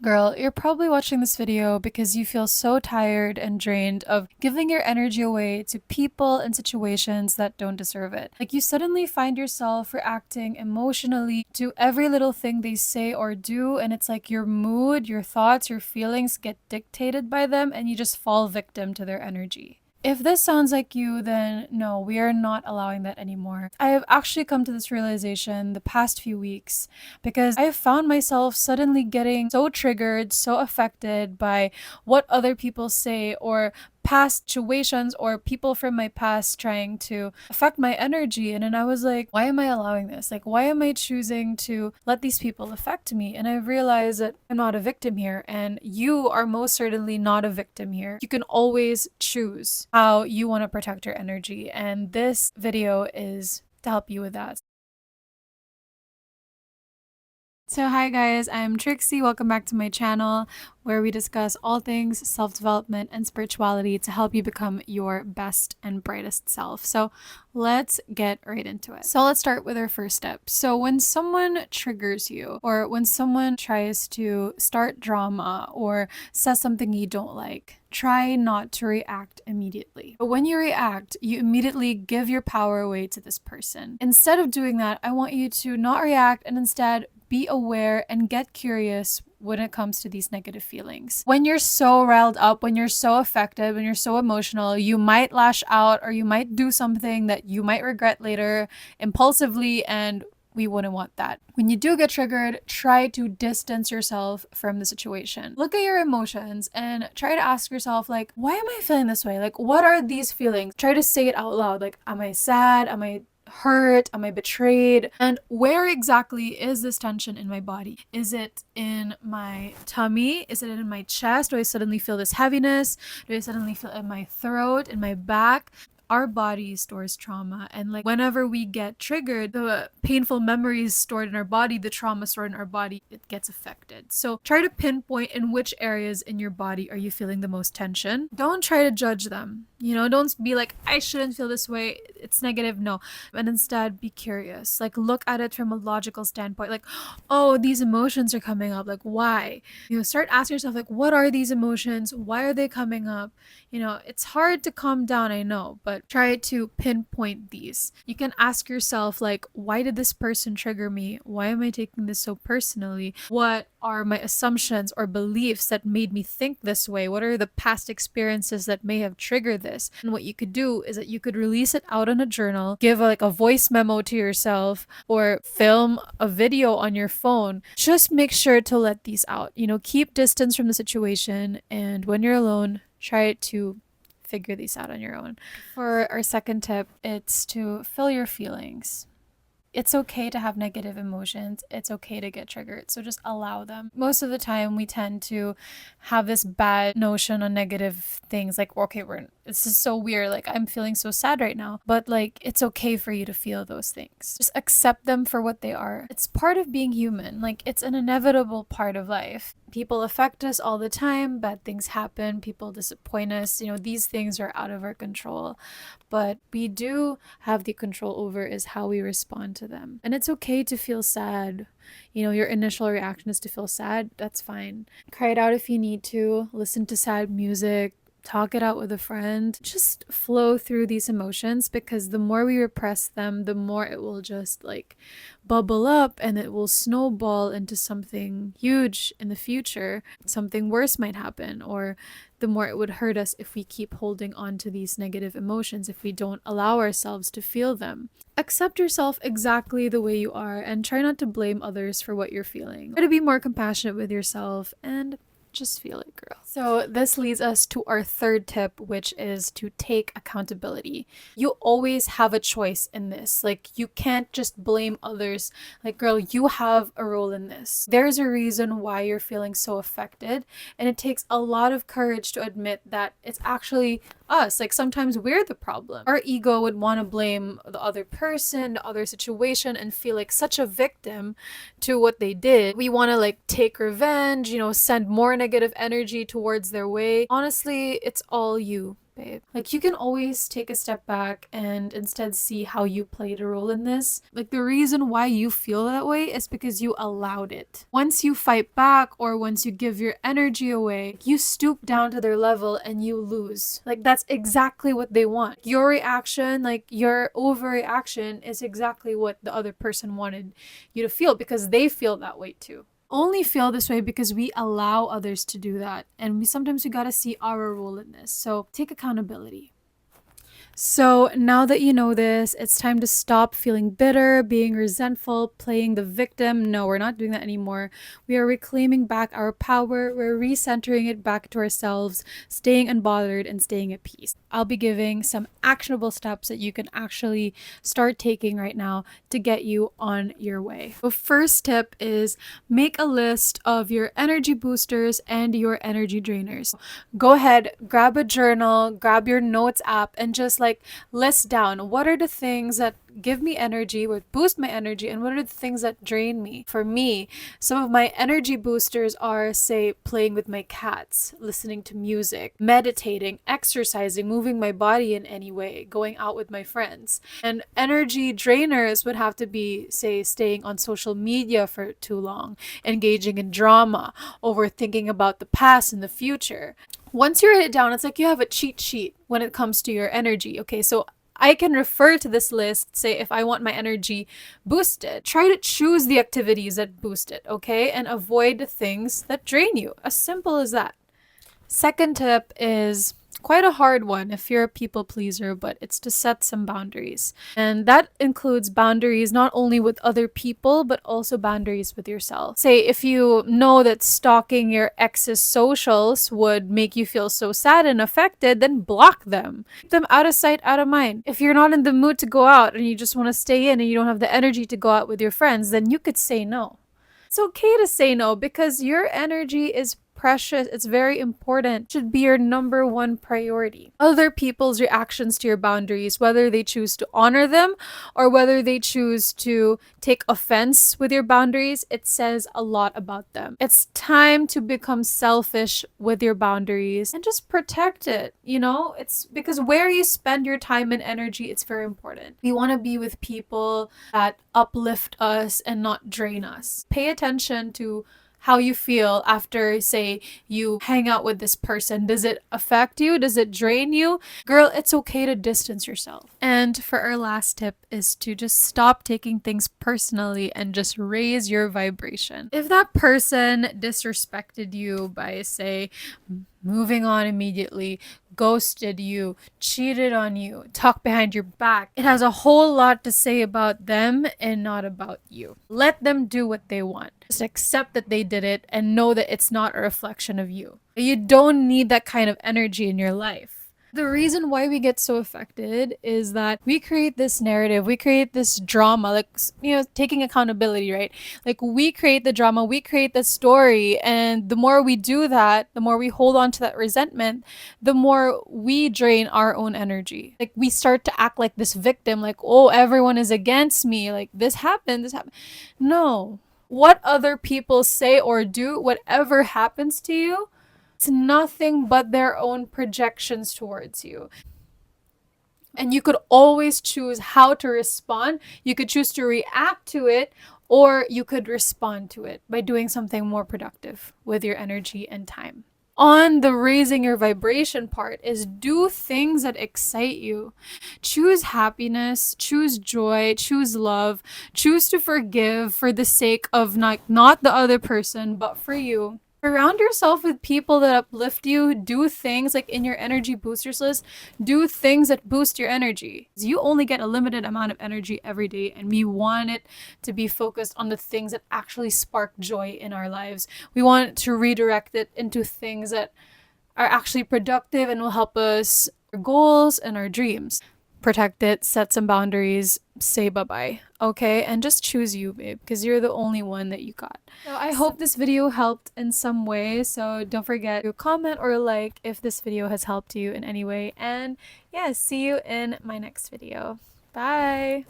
Girl, you're probably watching this video because you feel so tired and drained of giving your energy away to people and situations that don't deserve it. Like you suddenly find yourself reacting emotionally to every little thing they say or do, and it's like your mood, your thoughts, your feelings get dictated by them, and you just fall victim to their energy. If this sounds like you, then no, we are not allowing that anymore. I have actually come to this realization the past few weeks because I have found myself suddenly getting so triggered, so affected by what other people say or past situations or people from my past trying to affect my energy. And then I was like, why am I allowing this? Like, why am I choosing to let these people affect me? And I realized that I'm not a victim here, and you are most certainly not a victim here. You can always choose how you want to protect your energy, and this video is to help you with that. So hi guys, I'm Trixie. Welcome back to my channel where we discuss all things self-development and spirituality to help you become your best and brightest self. So let's get right into it. So let's start with our first step. So when someone triggers you or when someone tries to start drama or says something you don't like, try not to react immediately. But when you react, you immediately give your power away to this person. Instead of doing that, I want you to not react and instead be aware and get curious when it comes to these negative feelings. When you're so riled up, when you're so affected, when you're so emotional, you might lash out or you might do something that you might regret later impulsively, and we wouldn't want that. When you do get triggered, try to distance yourself from the situation. Look at your emotions and try to ask yourself, like, why am I feeling this way? Like, what are these feelings? Try to say it out loud. Like, am I sad? Am I hurt? Am I betrayed? And where exactly is this tension in my body? Is it in my tummy? Is it in my chest? Do I suddenly feel this heaviness? Do I suddenly feel it in my throat, in my back? Our body stores trauma, and like whenever we get triggered, the painful memories stored in our body, the trauma stored in our body, it gets affected. So try to pinpoint in which areas in your body are you feeling the most tension. Don't try to judge them. Don't be like, I shouldn't feel this way, it's negative. No. And instead be curious. Like, look at it from a logical standpoint. Like, oh, these emotions are coming up. Like, why? Start asking yourself, like, what are these emotions? Why are they coming up? It's hard to calm down, I know, but try to pinpoint these. You can ask yourself, like, why did this person trigger me? Why am I taking this so personally? What are my assumptions or beliefs that made me think this way? What are the past experiences that may have triggered this? And what you could do is that you could release it out on a journal, give like a voice memo to yourself, or film a video on your phone. Just make sure to let these out. Keep distance from the situation, and when you're alone, try to figure these out on your own. For our second tip, it's to feel your feelings. It's okay to have negative emotions. It's okay to get triggered. So just allow them. Most of the time, we tend to have this bad notion on negative things. Like, okay, this is so weird. Like, I'm feeling so sad right now. But like, it's okay for you to feel those things. Just accept them for what they are. It's part of being human. Like, it's an inevitable part of life. People affect us all the time. Bad things happen. People disappoint us. These things are out of our control. But we do have the control over is how we respond to them. And it's okay to feel sad. Your initial reaction is to feel sad. That's fine. Cry it out if you need to. Listen to sad music. Talk it out with a friend. Just flow through these emotions, because the more we repress them, the more it will just like bubble up and it will snowball into something huge in the future. Something worse might happen, or the more it would hurt us if we keep holding on to these negative emotions, if we don't allow ourselves to feel them. Accept yourself exactly the way you are and try not to blame others for what you're feeling. Try to be more compassionate with yourself and just feel it, girl. So this leads us to our third tip, which is to take accountability. You always have a choice in this. Like, you can't just blame others. Like, girl, you have a role in this. There's a reason why you're feeling so affected, and it takes a lot of courage to admit that it's actually us. Like, sometimes we're the problem. Our ego would want to blame the other person, the other situation, and feel like such a victim to what they did. We want to like take revenge, send more negative energy towards their way. Honestly, it's all you. babe. Like, you can always take a step back and instead see how you played a role in this. Like, the reason why you feel that way is because you allowed it. Once you fight back or once you give your energy away, you stoop down to their level and you lose. Like, that's exactly what they want. Your reaction, like your overreaction, is exactly what the other person wanted you to feel because they feel that way too. Only feel this way because we allow others to do that, and we gotta see our role in this. So take accountability. So now that you know this, it's time to stop feeling bitter, being resentful, playing the victim. No, we're not doing that anymore. We are reclaiming back our power. We're recentering it back to ourselves, staying unbothered and staying at peace. I'll be giving some actionable steps that you can actually start taking right now to get you on your way. The first tip is make a list of your energy boosters and your energy drainers. Go ahead, grab a journal, grab your notes app, and just like list down what are the things that give me energy, what boost my energy, and what are the things that drain me. For me, some of my energy boosters are, say, playing with my cats, listening to music, meditating, exercising, moving my body in any way, going out with my friends. And energy drainers would have to be, say, staying on social media for too long, engaging in drama, overthinking about the past and the future. Once you write it down, it's like you have a cheat sheet when it comes to your energy. Okay, so I can refer to this list, say if I want my energy boosted. Try to choose the activities that boost it, okay? And avoid the things that drain you. As simple as that. Second tip is quite a hard one if you're a people pleaser, but it's to set some boundaries. And that includes boundaries not only with other people, but also boundaries with yourself. Say, if you know that stalking your ex's socials would make you feel so sad and affected, then block them. Keep them out of sight, out of mind. If you're not in the mood to go out and you just want to stay in and you don't have the energy to go out with your friends, then you could say no. It's okay to say no because your energy is precious. It's very important. It should be your number one priority. Other people's reactions to your boundaries, whether they choose to honor them or whether they choose to take offense with your boundaries, it says a lot about them. It's time to become selfish with your boundaries and just protect it. You know, it's because where you spend your time and energy, it's very important. We want to be with people that uplift us and not drain us. Pay attention to how you feel after, say, you hang out with this person. Does it affect you? Does it drain you? Girl, it's okay to distance yourself. And for our last tip is to just stop taking things personally and just raise your vibration. If that person disrespected you by, say, moving on immediately, ghosted you, cheated on you, talked behind your back, it has a whole lot to say about them and not about you. Let them do what they want. Just accept that they did it and know that it's not a reflection of you. You don't need that kind of energy in your life. The reason why we get so affected is that we create this narrative, we create this drama, like, you know, taking accountability, right? Like, we create the drama, we create the story, and the more we do that, the more we hold on to that resentment, the more we drain our own energy. Like, we start to act like this victim, like, oh, everyone is against me, like, this happened. No. What other people say or do, whatever happens to you, it's nothing but their own projections towards you. And you could always choose how to respond. You could choose to react to it, or you could respond to it by doing something more productive with your energy and time. On the raising your vibration part is do things that excite you. Choose happiness, choose joy, choose love, choose to forgive for the sake of not the other person, but for you. Surround yourself with people that uplift you. Do things like in your energy boosters list, do things that boost your energy. You only get a limited amount of energy every day, and we want it to be focused on the things that actually spark joy in our lives. We want to redirect it into things that are actually productive and will help us our goals and our dreams. Protect it, set some boundaries, say bye-bye, okay? And just choose you, babe, because you're the only one that you got. So I hope this video helped in some way, so don't forget to comment or like if this video has helped you in any way. And yeah, see you in my next video. Bye!